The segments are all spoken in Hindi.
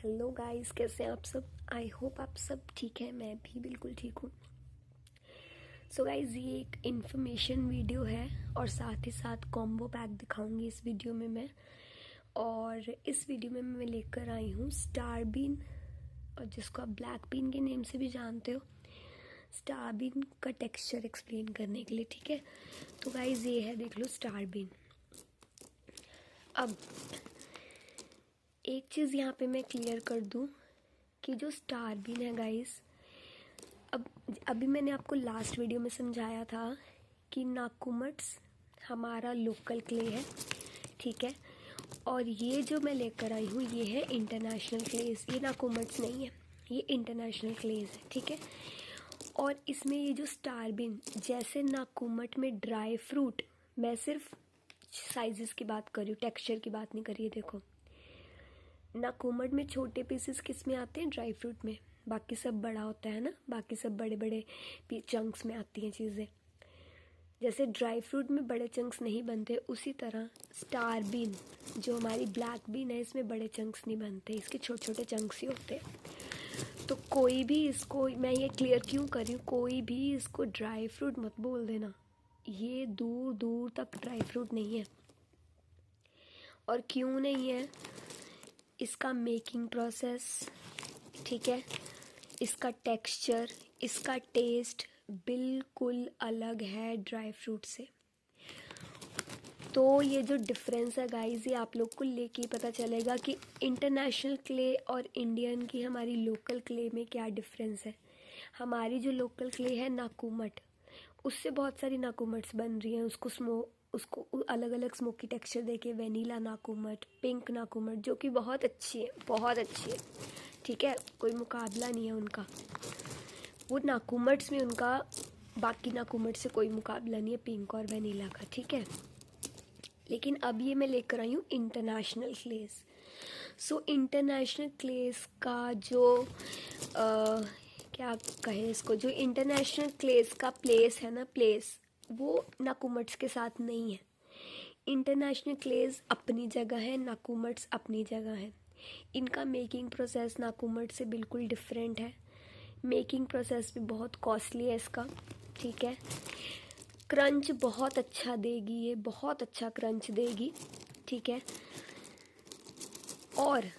हेलो गाइस, कैसे हैं आप सब। आई होप आप सब ठीक है। मैं भी बिल्कुल ठीक हूँ। सो गाइस, ये एक इन्फॉर्मेशन वीडियो है और साथ ही साथ कॉम्बो पैक दिखाऊंगी इस वीडियो में मैं। और इस वीडियो में मैं लेकर आई हूँ स्टार बीन, और जिसको आप ब्लैक बीन के नेम से भी जानते हो। स्टार बीन का टेक्सचर एक्सप्लेन करने के लिए, ठीक है। तो गाइस, ये है, देख लो स्टार बीन। अब एक चीज़ यहाँ पे मैं क्लियर कर दूँ कि जो स्टार बीन है गाइस, अभी मैंने आपको लास्ट वीडियो में समझाया था कि नाकुमट्स हमारा लोकल क्ले है, ठीक है। और ये जो मैं लेकर आई हूँ ये है इंटरनेशनल क्लेस। ये नाकुमट्स नहीं है, ये इंटरनेशनल क्लेस है, ठीक है। और इसमें ये जो स्टार बीन, जैसे नाकुमट में ड्राई फ्रूट, मैं सिर्फ साइजेस की बात कर रही हूँ, टेक्सचर की बात नहीं कर रही है। देखो, नाकुमट में छोटे पीसेस किस में आते हैं? ड्राई फ्रूट में। बाकी सब बड़ा होता है ना, बाकी सब बड़े बड़े चंक्स में आती हैं चीज़ें। जैसे ड्राई फ्रूट में बड़े चंक्स नहीं बनते, उसी तरह स्टार बीन जो हमारी ब्लैक बीन है, इसमें बड़े चंक्स नहीं बनते, इसके छोटे छोटे चंक्स ही होते हैं। तो कोई भी इसको, मैं ये क्लियर क्यों कर रही हूँ, कोई भी इसको ड्राई फ्रूट मत बोल देना। ये दूर दूर तक ड्राई फ्रूट नहीं है। और क्यों नहीं है? इसका मेकिंग प्रोसेस, ठीक है, इसका टेक्सचर, इसका टेस्ट बिल्कुल अलग है ड्राई फ्रूट से। तो ये जो डिफरेंस है गाइस, ये आप लोग को लेके ही पता चलेगा कि इंटरनेशनल क्ले और इंडियन की, हमारी लोकल क्ले में क्या डिफरेंस है। हमारी जो लोकल क्ले है नाकुमट, उससे बहुत सारी नाकुमट्स बन रही हैं। उसको अलग अलग स्मोकी टेक्सचर देके, वेनीला नाकुमट, पिंक नाकुमट, जो कि बहुत अच्छी है, बहुत अच्छी है, ठीक है। कोई मुकाबला नहीं है उनका, वो नाकुमट्स में उनका बाकी नाकुमट से कोई मुकाबला नहीं है, पिंक और वेनीला का, ठीक है। लेकिन अब ये मैं लेकर आई हूँ इंटरनेशनल क्लेस। सो इंटरनेशनल क्लेस का जो क्या कहें इसको, जो इंटरनेशनल क्लेस का प्लेस है ना, प्लेस वो नाकुमट्स के साथ नहीं है। इंटरनेशनल क्लेस अपनी जगह है, नाकुमट्स अपनी जगह है। इनका मेकिंग प्रोसेस नाकुमट से बिल्कुल डिफरेंट है। मेकिंग प्रोसेस भी बहुत कॉस्टली है इसका, ठीक है। क्रंच बहुत अच्छा देगी, ये बहुत अच्छा क्रंच देगी, ठीक है। और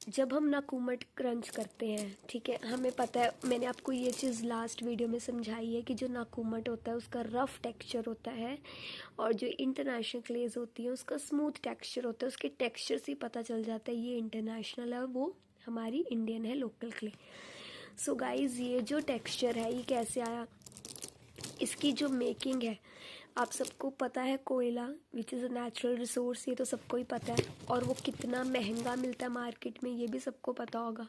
जब हम नाकुमट क्रंच करते हैं, ठीक है, हमें पता है, मैंने आपको ये चीज़ लास्ट वीडियो में समझाई है कि जो नाकुमट होता है उसका रफ़ टेक्सचर होता है, और जो इंटरनेशनल क्लेज होती है उसका स्मूथ टेक्सचर होता है। उसके टेक्सचर से पता चल जाता है ये इंटरनेशनल है, वो हमारी इंडियन है, लोकल क्ले। सो गाइज, ये जो टेक्सचर है ये कैसे आया, इसकी जो मेकिंग है, आप सबको पता है, कोयला which is a natural resource, ये तो सबको ही पता है। और वो कितना महंगा मिलता है मार्केट में, ये भी सबको पता होगा।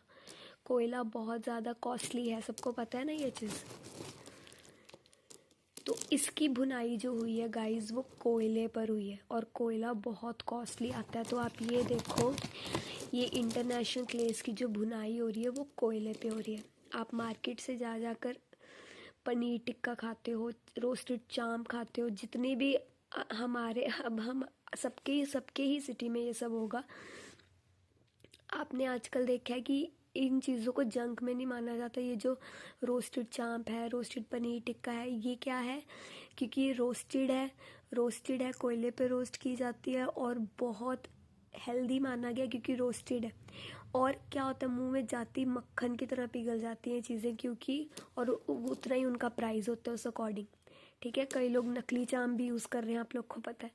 कोयला बहुत ज़्यादा कॉस्टली है, सबको पता है ना ये चीज़। तो इसकी भुनाई जो हुई है गाइस, वो कोयले पर हुई है, और कोयला बहुत कॉस्टली आता है। तो आप ये देखो, ये इंटरनेशनल क्लेस की जो भुनाई हो रही है वो कोयले पे हो रही है। आप मार्केट से जा जाकर पनीर टिक्का खाते हो, रोस्टेड चाम्प खाते हो, जितने भी हमारे, अब हम सबके ही सिटी में ये सब होगा। आपने आजकल देखा है कि इन चीज़ों को जंक में नहीं माना जाता। ये जो रोस्टेड चाम्प है, रोस्टेड पनीर टिक्का है, ये क्या है? क्योंकि रोस्टेड है, कोयले पे रोस्ट की जाती है, और बहुत हेल्दी माना गया क्योंकि रोस्टेड है। और क्या होता है, मुंह में जाती मक्खन की तरह पिघल जाती हैं चीज़ें, क्योंकि और उतना ही उनका प्राइस होता है उस अकॉर्डिंग, ठीक है। कई लोग नकली चाम्प भी यूज़ कर रहे हैं, आप लोग को पता है।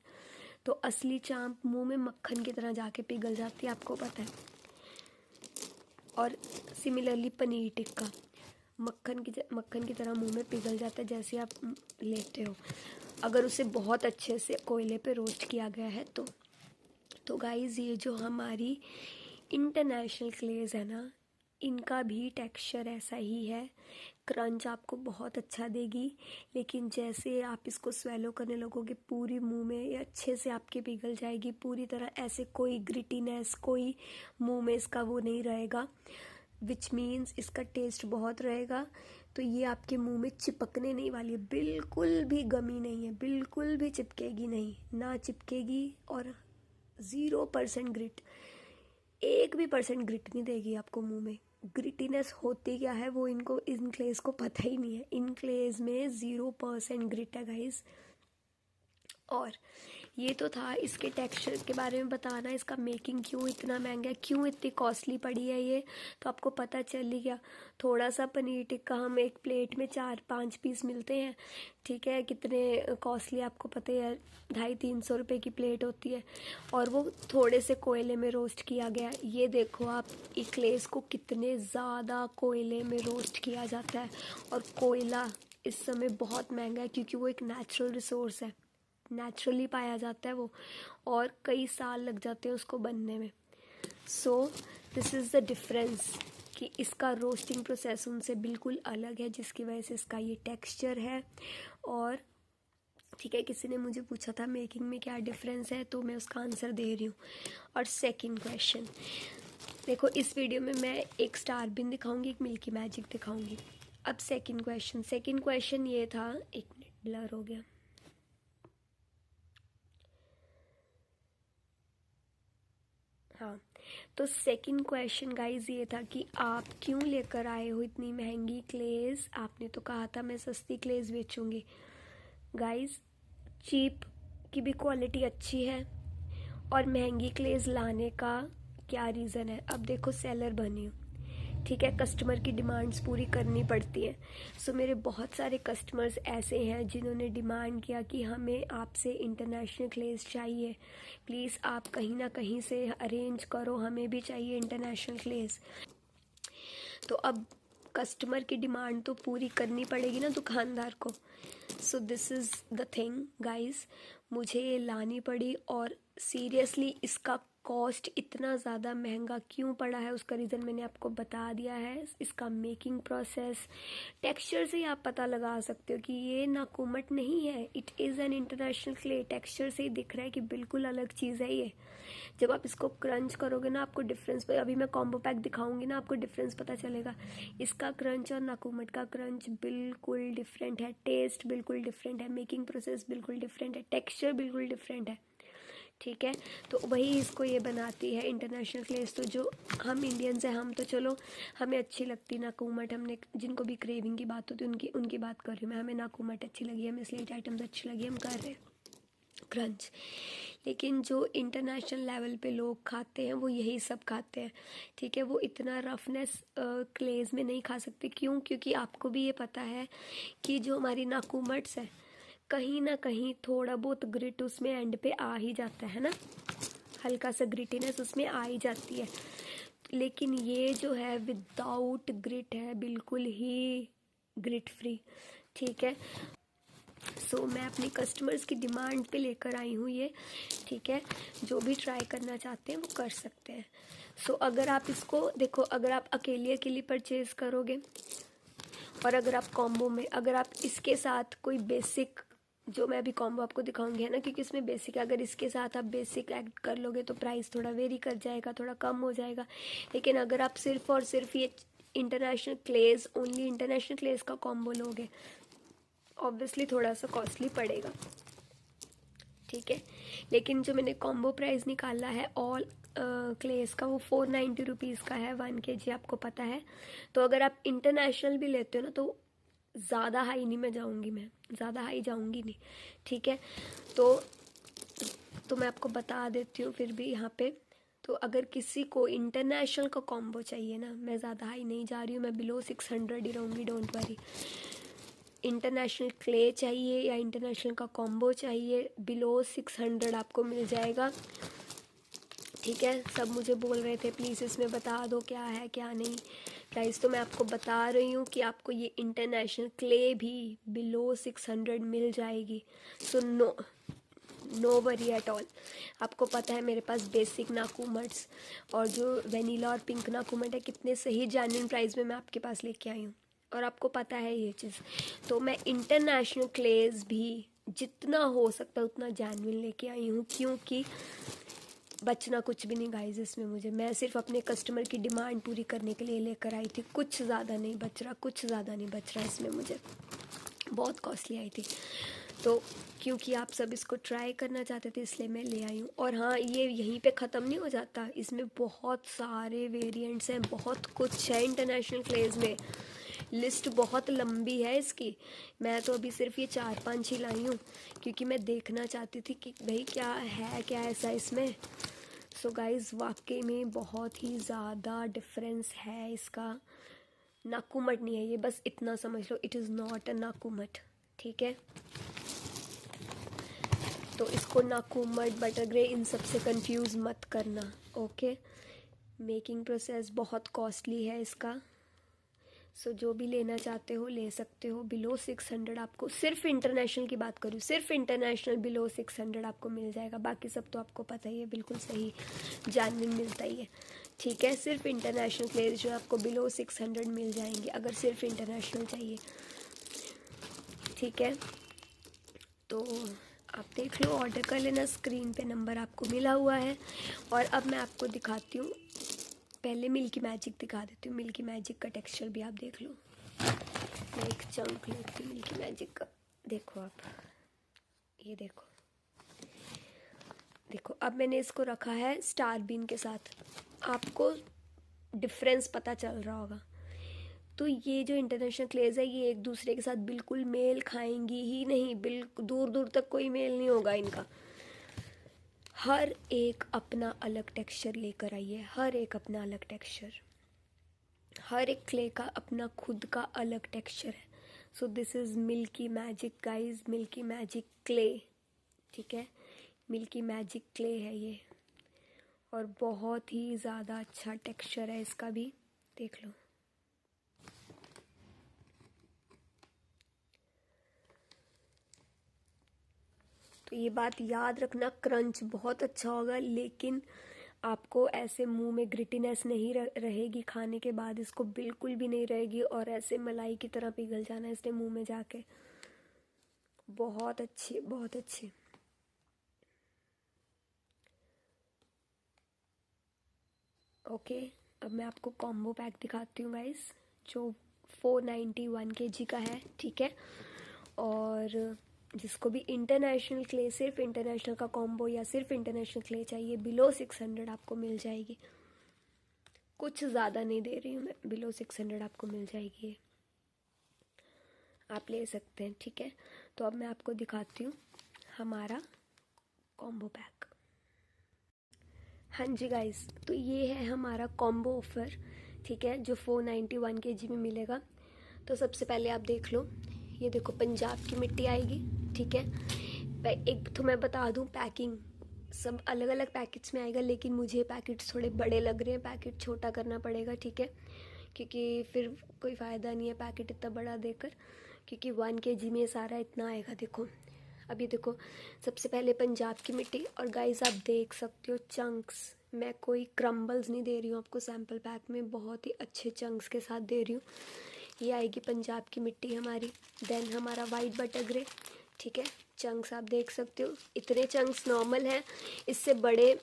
तो असली चाम्प मुंह में मक्खन की तरह जाके पिघल जाती है, आपको पता है। और सिमिलरली पनीर टिक्का मक्खन की तरह मुंह में पिघल जाता है जैसे आप लेते हो, अगर उसे बहुत अच्छे से कोयले पे रोस्ट किया गया है तो गाइस, ये जो हमारी इंटरनेशनल क्लेज है ना, इनका भी टेक्सचर ऐसा ही है। क्रंच आपको बहुत अच्छा देगी, लेकिन जैसे आप इसको स्वेलो करने लगोगे, पूरी मुंह में ये अच्छे से आपके पिघल जाएगी पूरी तरह। ऐसे कोई ग्रिटीनेस, कोई मुंह में इसका वो नहीं रहेगा, विच मीन्स इसका टेस्ट बहुत रहेगा। तो ये आपके मुंह में चिपकने नहीं वाली है, बिल्कुल भी गमी नहीं है, बिल्कुल भी चिपकेगी नहीं, ना चिपकेगी। और 0% ग्रिट, एक भी परसेंट ग्रिट नहीं देगी आपको मुंह में। ग्रिटीनेस होती क्या है वो इनको, इन क्लेज को पता ही नहीं है। इन क्लेज में 0% ग्रिट है गाइज। और ये तो था इसके टेक्सचर के बारे में बताना, इसका मेकिंग क्यों इतना महंगा है, क्यों इतनी कॉस्टली पड़ी है ये, तो आपको पता चल ही गया। थोड़ा सा पनीर टिक्का हम एक प्लेट में 4-5 पीस मिलते हैं, ठीक है, कितने कॉस्टली आपको पता है, 250-300 रुपये की प्लेट होती है। और वो थोड़े से कोयले में रोस्ट किया गया। ये देखो आप इक्लेस को कितने ज़्यादा कोयले में रोस्ट किया जाता है। और कोयला इस समय बहुत महंगा है क्योंकि वो एक नेचुरल रिसोर्स है, नेचुरली पाया जाता है वो, और कई साल लग जाते हैं उसको बनने में। So this is the difference कि इसका रोस्टिंग प्रोसेस उनसे बिल्कुल अलग है, जिसकी वजह से इसका ये टेक्सचर है। और ठीक है, किसी ने मुझे पूछा था मेकिंग में क्या डिफरेंस है, तो मैं उसका आंसर दे रही हूँ। और सेकंड क्वेश्चन देखो, इस वीडियो में मैं एक स्टार बिन दिखाऊंगी, एक मिल्की मैजिक दिखाऊंगी। अब सेकंड क्वेश्चन ये था, एक मिनट ब्लर हो गया। हाँ, तो सेकंड क्वेश्चन गाइज ये था कि आप क्यों लेकर आए हो इतनी महंगी क्लेज। आपने तो कहा था मैं सस्ती क्लेज बेचूंगी। गाइज चीप की भी क्वालिटी अच्छी है, और महंगी क्लेज लाने का क्या रीज़न है। अब देखो सेलर बनी हूँ, ठीक है, कस्टमर की डिमांड्स पूरी करनी पड़ती हैं। सो मेरे बहुत सारे कस्टमर्स ऐसे हैं जिन्होंने डिमांड किया कि हमें आपसे इंटरनेशनल क्लेज चाहिए, प्लीज़ आप कहीं ना कहीं से अरेंज करो, हमें भी चाहिए इंटरनेशनल क्लेज। तो अब कस्टमर की डिमांड तो पूरी करनी पड़ेगी ना दुकानदार को। So this is the thing guys, मुझे ये लानी पड़ी। और सीरियसली इसका कॉस्ट इतना ज़्यादा महंगा क्यों पड़ा है उसका रीज़न मैंने आपको बता दिया है। इसका मेकिंग प्रोसेस, टेक्सचर से ही आप पता लगा सकते हो कि ये नाकुमट नहीं है, it is an international clay. Texture से ही दिख रहा है कि बिल्कुल अलग चीज़ है ये। जब आप इसको क्रंच करोगे ना आपको डिफरेंस, अभी मैं कॉम्बो पैक दिखाऊंगी ना, आपको डिफरेंस पता चलेगा। इसका क्रंच और नाकुमट का क्रंच बिल्कुल डिफरेंट है, टेस्ट बिल्कुल डिफरेंट है, मेकिंग प्रोसेस बिल्कुल डिफरेंट है, टेक्सचर बिल्कुल डिफरेंट है, ठीक है। तो वही इसको ये बनाती है इंटरनेशनल क्लेज। तो जो हम इंडियंस हैं, हम तो चलो हमें अच्छी लगती नाकुमट, हमने जिनको भी क्रेविंग की बात होती है उनकी बात कर रही हूँ मैं, हमें नाकुमट अच्छी लगी, हमें स्लेट आइटम्स अच्छी लगी, हम कर रहे हैं क्रंच। लेकिन जो इंटरनेशनल लेवल पे लोग खाते हैं वो यही सब खाते हैं, ठीक है। वो इतना रफनेस क्लेज में नहीं खा सकते। क्यों? क्योंकि आपको भी ये पता है कि जो हमारी नाकुमट्स है, कहीं ना कहीं थोड़ा बहुत ग्रिट उसमें एंड पे आ ही जाता है ना, हल्का सा ग्रिटीनेस उसमें आ ही जाती है। लेकिन ये जो है विदाउट ग्रिट है, बिल्कुल ही ग्रिट फ्री, ठीक है। सो मैं अपनी कस्टमर्स की डिमांड पे लेकर आई हूँ ये, ठीक है। जो भी ट्राई करना चाहते हैं वो कर सकते हैं। सो अगर आप इसको देखो, अगर आप अकेले परचेज़ करोगे और अगर आप कॉम्बो में, अगर आप इसके साथ कोई बेसिक, जो मैं अभी कॉम्बो आपको दिखाऊंगी है ना, क्योंकि इसमें बेसिक है, अगर इसके साथ आप बेसिक ऐड कर लोगे तो प्राइस थोड़ा वेरी कर जाएगा, थोड़ा कम हो जाएगा। लेकिन अगर आप सिर्फ और सिर्फ ये इंटरनेशनल क्लेज, ओनली इंटरनेशनल क्लेज का कॉम्बो लोगे, ऑब्वियसली थोड़ा सा कॉस्टली पड़ेगा, ठीक है। लेकिन जो मैंने कॉम्बो प्राइस निकाला है ऑल क्लेस का, वो 490 रुपीज़ का है 1 kg, आपको पता है। तो अगर आप इंटरनेशनल भी लेते हो ना, तो ज़्यादा हाई नहीं मैं जाऊँगी, मैं ज़्यादा हाई जाऊँगी नहीं, ठीक है। तो मैं आपको बता देती हूँ फिर भी यहाँ पे। तो अगर किसी को इंटरनेशनल का कॉम्बो चाहिए ना, मैं ज़्यादा हाई नहीं जा रही हूँ, मैं बिलो 600 ही रहूँगी, डोंट वरी। इंटरनेशनल क्ले चाहिए या इंटरनेशनल का कॉम्बो चाहिए, बिलो 600 आपको मिल जाएगा, ठीक है। सब मुझे बोल रहे थे प्लीज़ इसमें बता दो क्या है क्या नहीं प्राइस, तो मैं आपको बता रही हूँ कि आपको ये इंटरनेशनल क्ले भी बिलो 600 मिल जाएगी। So no worry at all. आपको पता है मेरे पास बेसिक नाकुमट्स और जो वेनीला और पिंक नाकुमट है कितने सही जेन्युइन प्राइस में मैं आपके पास लेके आई हूँ, और आपको पता है ये चीज़। तो मैं इंटरनेशनल क्लेज भी जितना हो सकता है उतना जेन्युइन लेके आई हूँ, क्योंकि बचना कुछ भी नहीं गाइस इसमें मुझे, मैं सिर्फ अपने कस्टमर की डिमांड पूरी करने के लिए लेकर आई थी, कुछ ज़्यादा नहीं बच रहा, कुछ ज़्यादा नहीं बच रहा इसमें मुझे, बहुत कॉस्टली आई थी। तो क्योंकि आप सब इसको ट्राई करना चाहते थे इसलिए मैं ले आई हूँ। और हाँ, ये यहीं पे ख़त्म नहीं हो जाता, इसमें बहुत सारे वेरिएंट्स हैं, बहुत कुछ है इंटरनेशनल क्लेज में। लिस्ट बहुत लंबी है इसकी। मैं तो अभी सिर्फ ये 4-5 ही लाई हूँ क्योंकि मैं देखना चाहती थी कि भाई क्या ऐसा इसमें। सो गाइज़, वाकई में बहुत ही ज़्यादा डिफरेंस है इसका। नाकुमट नहीं है ये, बस इतना समझ लो, इट इज़ नॉट अ नाकुमट, ठीक है। तो इसको नाकुमट, बटर ग्रे, इन सब से कंफ्यूज मत करना, ओके। मेकिंग प्रोसेस बहुत कॉस्टली है इसका। सो जो भी लेना चाहते हो ले सकते हो। बिलो 600 आपको, सिर्फ इंटरनेशनल की बात करूँ, सिर्फ इंटरनेशनल बिलो 600 आपको मिल जाएगा। बाकी सब तो आपको पता ही है, बिल्कुल सही जानने मिलता ही है, ठीक है। सिर्फ इंटरनेशनल क्लेज जो आपको बिलो 600 मिल जाएंगे अगर सिर्फ इंटरनेशनल चाहिए, ठीक है। तो आप देख लो, ऑर्डर कर लेना, स्क्रीन पे नंबर आपको मिला हुआ है। और अब मैं आपको दिखाती हूँ, पहले मिल्की मैजिक दिखा देती हूँ। मिल्की मैजिक का टेक्सचर भी आप देख लो। मैं एक चंक लेती हूँ मिल्की मैजिक का, देखो आप, ये देखो, देखो अब मैंने इसको रखा है स्टार बीन के साथ, आपको डिफरेंस पता चल रहा होगा। तो ये जो इंटरनेशनल क्लेज है ये एक दूसरे के साथ बिल्कुल मेल खाएंगी ही नहीं, बिल्कुल दूर दूर तक कोई मेल नहीं होगा इनका। हर एक अपना अलग टेक्सचर लेकर आई है, हर एक अपना अलग टेक्सचर, हर एक क्ले का अपना खुद का अलग टेक्सचर है। So this is milky magic guys, milky magic clay, ठीक है। मिल्की मैजिक क्ले है ये, और बहुत ही ज़्यादा अच्छा टेक्सचर है इसका भी, देख लो। तो ये बात याद रखना, क्रंच बहुत अच्छा होगा लेकिन आपको ऐसे मुंह में ग्रिटीनेस नहीं रहेगी खाने के बाद, इसको बिल्कुल भी नहीं रहेगी, और ऐसे मलाई की तरह पिघल जाना है इसने मुंह में जाके। बहुत अच्छी, बहुत अच्छी। ओके, अब मैं आपको कॉम्बो पैक दिखाती हूँ गाइस, जो 491 kg का है, ठीक है। और जिसको भी इंटरनेशनल क्ले, सिर्फ इंटरनेशनल का कॉम्बो या सिर्फ इंटरनेशनल क्ले चाहिए, बिलो 600 आपको मिल जाएगी। कुछ ज़्यादा नहीं दे रही हूँ मैं, बिलो 600 आपको मिल जाएगी ये, आप ले सकते हैं, ठीक है। तो अब मैं आपको दिखाती हूँ हमारा कॉम्बो पैक। हाँ जी गाइस, तो ये है हमारा कॉम्बो ऑफर, ठीक है, जो 491 kg में मिलेगा। तो सबसे पहले आप देख लो, ये देखो पंजाब की मिट्टी आएगी, ठीक है। एक तो मैं बता दूं, पैकिंग सब अलग अलग पैकेट्स में आएगा, लेकिन मुझे पैकेट्स थोड़े बड़े लग रहे हैं, पैकेट छोटा करना पड़ेगा, ठीक है, क्योंकि फिर कोई फ़ायदा नहीं है पैकेट इतना बड़ा देकर, क्योंकि 1 kg में सारा इतना आएगा। देखो अब ये देखो, सबसे पहले पंजाब की मिट्टी, और गाइस आप देख सकते हो चंक्स, मैं कोई क्रम्बल्स नहीं दे रही हूँ आपको सैम्पल पैक में, बहुत ही अच्छे चंक्स के साथ दे रही हूँ। ये आएगी पंजाब की मिट्टी हमारी। देन हमारा वाइट बटर ग्रे, ठीक है, चंक्स आप देख सकते हो, इतने चंक्स नॉर्मल हैं, इससे बड़े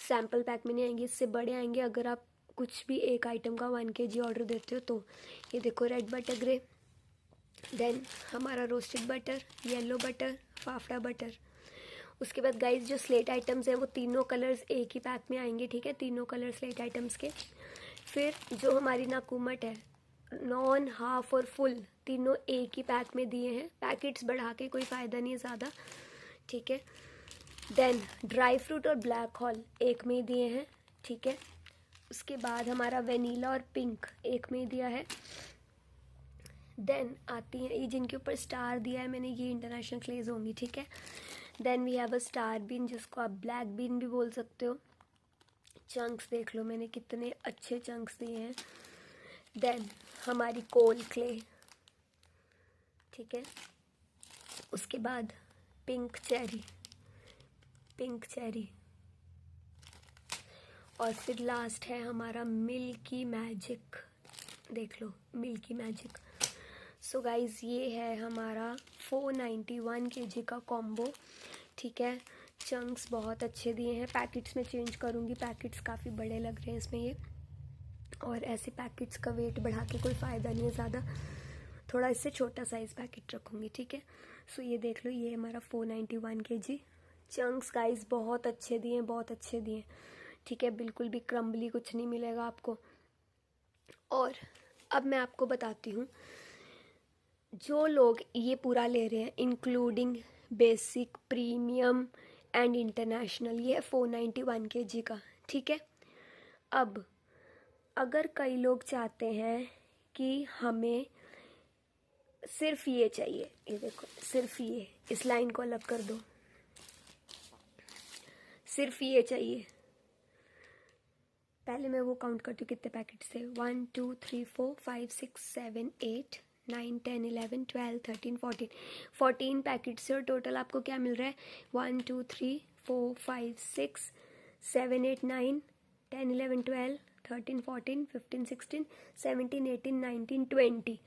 सैम्पल पैक में नहीं आएंगे, इससे बड़े आएंगे अगर आप कुछ भी एक आइटम का 1 kg ऑर्डर देते हो तो। ये देखो रेड बटर ग्रे, देन हमारा roasted butter, yellow butter, fafda butter. उसके बाद गाइस जो स्लेट आइटम्स हैं वो तीनों कलर्स एक ही पैक में आएंगे, ठीक है, तीनों कलर स्लेट आइटम्स के। फिर जो हमारी नाकुमट है, नॉन, हाफ और फुल, तीनों एक ही पैक में दिए हैं, पैकेट्स बढ़ा के कोई फ़ायदा नहीं है ज़्यादा, ठीक है। देन ड्राई फ्रूट और ब्लैक हॉल एक में ही दिए हैं, ठीक है। उसके बाद हमारा वेनीला और पिंक एक में ही दिया है। देन आती हैं ये जिनके ऊपर स्टार दिया है मैंने, ये इंटरनेशनल क्लेज होंगी, ठीक है। Then we have a star bean, जिसको आप ब्लैक बीन भी बोल सकते हो। चंक्स देख लो मैंने कितने अच्छे चंक्स दिए हैं। देन हमारी कोल क्ले, ठीक है। उसके बाद पिंक चेरी, पिंक चेरी, और फिर लास्ट है हमारा मिल्की मैजिक, देख लो मिल्की मैजिक। सो गाइज़ ये है हमारा 491 kg का कॉम्बो, ठीक है। चंक्स बहुत अच्छे दिए हैं, पैकेट्स में चेंज करूँगी, पैकेट्स काफ़ी बड़े लग रहे हैं इसमें ये, और ऐसे पैकेट्स का वेट बढ़ा के कोई फ़ायदा नहीं है ज़्यादा, थोड़ा इससे छोटा साइज़ पैकेट रखूँगी, ठीक है। सो ये देख लो, ये हमारा 491 kg। चंक्स गाइस बहुत अच्छे दिए, बहुत अच्छे दिए, ठीक है। बिल्कुल भी क्रम्बली कुछ नहीं मिलेगा आपको। और अब मैं आपको बताती हूँ, जो लोग ये पूरा ले रहे हैं including basic, premium and international, ये है 491 kg का, ठीक है। अब अगर कई लोग चाहते हैं कि हमें सिर्फ ये चाहिए, ये देखो सिर्फ ये, इस लाइन को अलग कर दो, सिर्फ ये चाहिए। पहले मैं वो काउंट करती हूँ कितने पैकेट थे, 1 2 3 4 5 6 7 8 9 10 11 12 13 14 14 पैकेट से। और टोटल आपको क्या मिल रहा है, 1 2 3 4 5 6 7 8 9 10 11 12 13 14 15 16 17 18 19 20,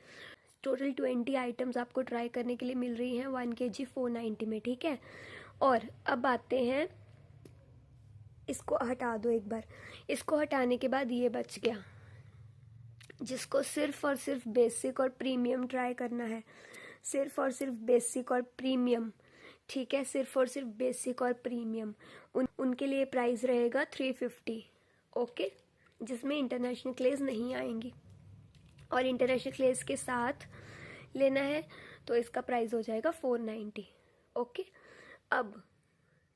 टोटल 20 आइटम्स आपको ट्राई करने के लिए मिल रही हैं 1 kg 490 में, ठीक है। और अब आते हैं, इसको हटा दो एक बार। इसको हटाने के बाद ये बच गया, जिसको सिर्फ और सिर्फ बेसिक और प्रीमियम ट्राई करना है, सिर्फ और सिर्फ बेसिक और प्रीमियम, ठीक है। सिर्फ और सिर्फ बेसिक और प्रीमियम, उनके लिए प्राइस रहेगा 350, ओके, जिसमें इंटरनेशनल क्लेज नहीं आएंगी। और इंटरनेशनल क्लेज के साथ लेना है तो इसका प्राइस हो जाएगा 490, ओके। अब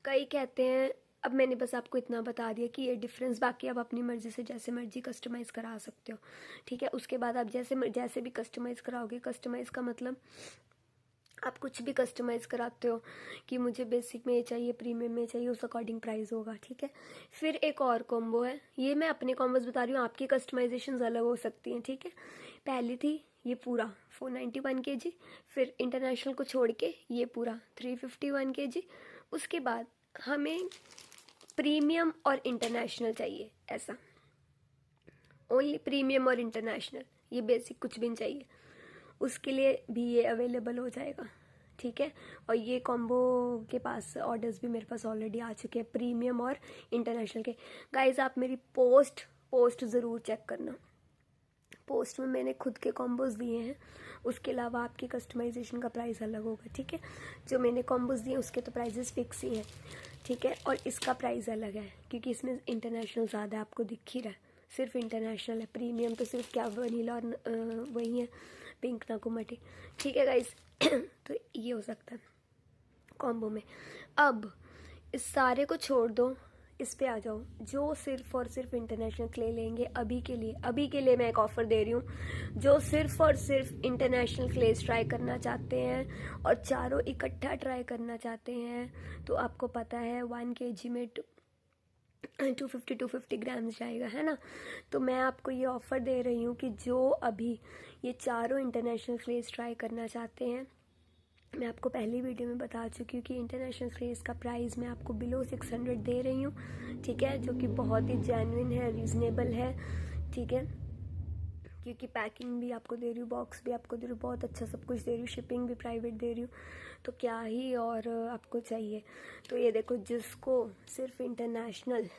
कई कहते हैं, अब मैंने बस आपको इतना बता दिया कि ये डिफरेंस, बाकी आप अपनी मर्ज़ी से जैसे मर्जी कस्टमाइज़ करा सकते हो, ठीक है। उसके बाद आप जैसे भी कस्टमाइज़ कराओगे, कस्टमाइज़ का मतलब आप कुछ भी कस्टमाइज़ कराते हो कि मुझे बेसिक में ये चाहिए, प्रीमियम में चाहिए, उस अकॉर्डिंग प्राइस होगा, ठीक है। फिर एक और कॉम्बो है, ये मैं अपने कॉम्बोज बता रही हूँ, आपकी कस्टमाइजेशन अलग हो सकती हैं, ठीक है। पहली थी ये पूरा 491 kg, फिर इंटरनेशनल को छोड़ के ये पूरा 351 kg। उसके बाद हमें प्रीमियम और इंटरनेशनल चाहिए, ऐसा ओनली प्रीमियम और इंटरनेशनल, ये बेसिक कुछ भी नहीं चाहिए, उसके लिए भी ये अवेलेबल हो जाएगा, ठीक है। और ये कॉम्बो के पास ऑर्डर्स भी मेरे पास ऑलरेडी आ चुके हैं, प्रीमियम और इंटरनेशनल के। गाइज आप मेरी पोस्ट ज़रूर चेक करना, पोस्ट में मैंने खुद के कॉम्बोज दिए हैं, उसके अलावा आपकी कस्टमाइजेशन का प्राइस अलग होगा, ठीक है। जो मैंने कॉम्बोज दिए उसके तो प्राइजेस फिक्स ही हैं, ठीक है। और इसका प्राइस अलग है क्योंकि इसमें इंटरनेशनल ज़्यादा आपको दिख ही रहा है, सिर्फ इंटरनेशनल है, प्रीमियम तो सिर्फ क्या वनीला और वही है, पिंक नाकुमटी, ठीक है गाइस। तो ये हो सकता है कॉम्बो में। अब इस सारे को छोड़ दो, इस पे आ जाओ, जो सिर्फ और सिर्फ इंटरनेशनल क्ले लेंगे, अभी के लिए मैं एक ऑफ़र दे रही हूँ। जो सिर्फ और सिर्फ इंटरनेशनल क्लेस ट्राई करना चाहते हैं और चारों इकट्ठा ट्राई करना चाहते हैं, तो आपको पता है 1 kg में 250 ग्राम्स जाएगा, है ना। तो मैं आपको ये ऑफ़र दे रही हूँ कि जो अभी ये चारों इंटरनेशनल क्लेस ट्राई करना चाहते हैं, मैं आपको पहली वीडियो में बता चुकी हूँ कि इंटरनेशनल क्लेस का प्राइस मैं आपको बिलो 600 दे रही हूँ, ठीक है, जो कि बहुत ही जेन्युइन है, रीज़नेबल है, ठीक है। क्योंकि पैकिंग भी आपको दे रही हूँ, बॉक्स भी आपको दे रही हूँ, बहुत अच्छा सब कुछ दे रही हूँ, शिपिंग भी प्राइवेट दे रही हूँ, तो क्या ही और आपको चाहिए। तो ये देखो, जिसको सिर्फ इंटरनेशनल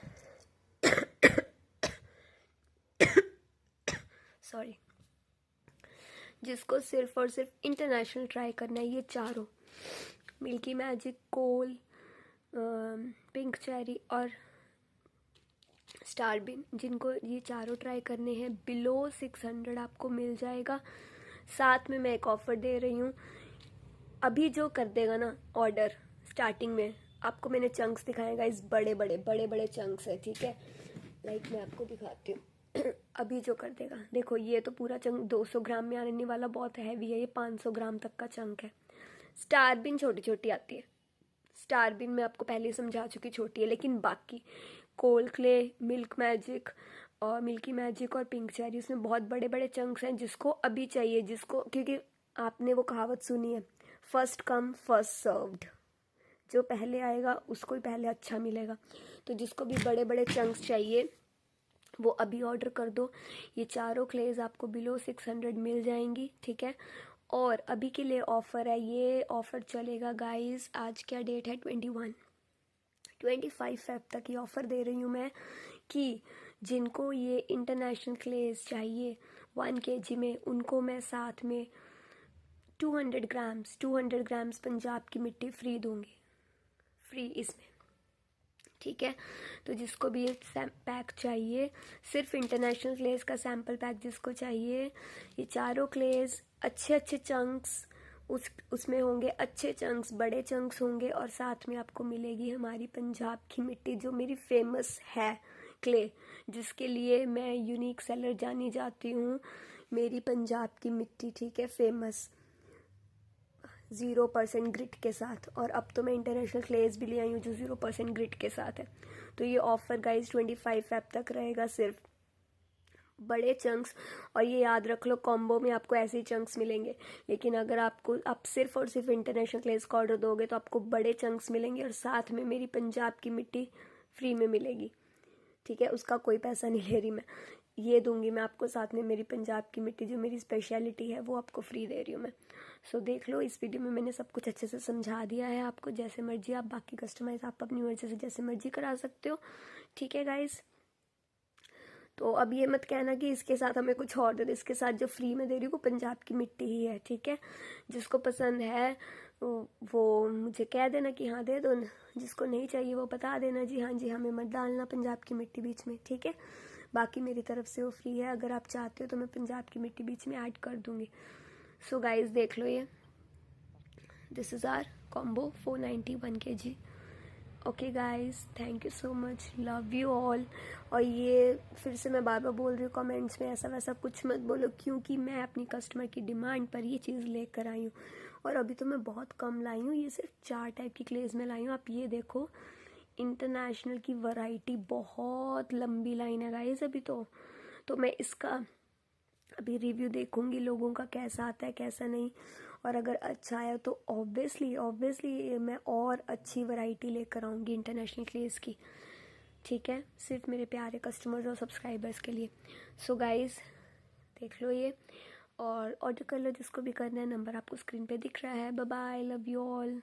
सॉरी, जिसको सिर्फ और सिर्फ इंटरनेशनल ट्राई करना है, ये चारों मिल्की मैजिक, कोल, पिंक चेरी और स्टार बिन, जिनको ये चारों ट्राई करने हैं, बिलो 600 आपको मिल जाएगा। साथ में मैं एक ऑफ़र दे रही हूँ, अभी जो कर देगा ना ऑर्डर स्टार्टिंग में, आपको मैंने चंक्स दिखाएगा, इस बड़े बड़े चंक्स है, ठीक है। लाइक मैं आपको दिखाती हूँ। अभी जो कर देगा, देखो ये तो पूरा चंक 200 ग्राम में आने वाला, बहुत हैवी है ये, 500 ग्राम तक का चंक है। स्टार बिन छोटी छोटी आती है, स्टार बिन मैं आपको पहले समझा चुकी, छोटी है, लेकिन बाकी कोल क्ले, मिल्की मैजिक और पिंक चेरी, उसमें बहुत बड़े बड़े चंक्स हैं। जिसको अभी चाहिए, जिसको, क्योंकि आपने वो कहावत सुनी है, फर्स्ट कम फर्स्ट सर्व्ड, जो पहले आएगा उसको ही पहले अच्छा मिलेगा। तो जिसको भी बड़े बड़े चंक्स चाहिए वो अभी ऑर्डर कर दो, ये चारों क्लेज आपको बिलो 600 मिल जाएंगी, ठीक है। और अभी के लिए ऑफ़र है, ये ऑफ़र चलेगा गाइस, आज क्या डेट है, 25 फेब तक ये ऑफ़र दे रही हूँ मैं, कि जिनको ये इंटरनेशनल क्लेज चाहिए 1 kg में, उनको मैं साथ में 200 ग्राम्स पंजाब की मिट्टी फ्री दूंगी, फ्री इसमें, ठीक है। तो जिसको भी ये पैक चाहिए, सिर्फ इंटरनेशनल क्लेस का सैम्पल पैक जिसको चाहिए, ये चारों क्लेस अच्छे अच्छे चंक्स उसमें होंगे, अच्छे चंक्स, बड़े चंक्स होंगे, और साथ में आपको मिलेगी हमारी पंजाब की मिट्टी जो मेरी फेमस है क्ले, जिसके लिए मैं यूनिक सेलर जानी जाती हूँ, मेरी पंजाब की मिट्टी, ठीक है, फेमस 0% ग्रिट के साथ। और अब तो मैं इंटरनेशनल क्लेस भी ले आई हूँ जो 0% ग्रिट के साथ है। तो ये ऑफर गाइज 25 फेब तक रहेगा, सिर्फ बड़े चंक्स। और ये याद रख लो, कॉम्बो में आपको ऐसे ही चंक्स मिलेंगे, लेकिन अगर आप सिर्फ और सिर्फ इंटरनेशनल क्लेस का ऑर्डर दोगे तो आपको बड़े चंक्स मिलेंगे, और साथ में मेरी पंजाब की मिट्टी फ्री में मिलेगी, ठीक है। उसका कोई पैसा नहीं ले रही मैं, ये दूंगी मैं आपको, साथ में मेरी पंजाब की मिट्टी जो मेरी स्पेशलिटी है वो आपको फ्री दे रही हूँ मैं। सो देख लो, इस वीडियो में मैंने सब कुछ अच्छे से समझा दिया है आपको, जैसे मर्जी आप बाकी कस्टमाइज आप अपनी मर्जी से जैसे मर्जी करा सकते हो, ठीक है गाइज। तो अब ये मत कहना कि इसके साथ हमें कुछ और दे दो, इसके साथ जो फ्री में दे रही हूँ वो पंजाब की मिट्टी ही है, ठीक है। जिसको पसंद है वो मुझे कह देना कि हाँ दे दो, जिसको नहीं चाहिए वो बता देना जी हाँ जी हमें मत डालना पंजाब की मिट्टी बीच में, ठीक है। बाकी मेरी तरफ से वो फ्री है, अगर आप चाहते हो तो मैं पंजाब की मिट्टी बीच में ऐड कर दूंगी। सो गाइज देख लो, ये this is our combo 491 kg। Okay guys, thank you so much, love you all. और ये फिर से मैं बार बार बोल रही हूँ, कमेंट्स में ऐसा वैसा कुछ मत बोलो, क्योंकि मैं अपनी कस्टमर की डिमांड पर ये चीज़ लेकर आई हूँ, और अभी तो मैं बहुत कम लाई हूँ, ये सिर्फ 4 टाइप की क्लेज में लाई हूँ। आप ये देखो, इंटरनेशनल की वैरायटी बहुत लंबी लाइन है गाइज अभी तो मैं इसका अभी रिव्यू देखूंगी लोगों का कैसा आता है कैसा नहीं, और अगर अच्छा आया तो ऑब्वियसली मैं और अच्छी वैरायटी लेकर आऊँगी इंटरनेशनल क्लेस की, ठीक है, सिर्फ मेरे प्यारे कस्टमर्स और सब्सक्राइबर्स के लिए। सो गाइज देख लो ये, और ऑर्डर कर लो जिसको भी करना है, नंबर आपको स्क्रीन पे दिख रहा है। Bye bye, love you all.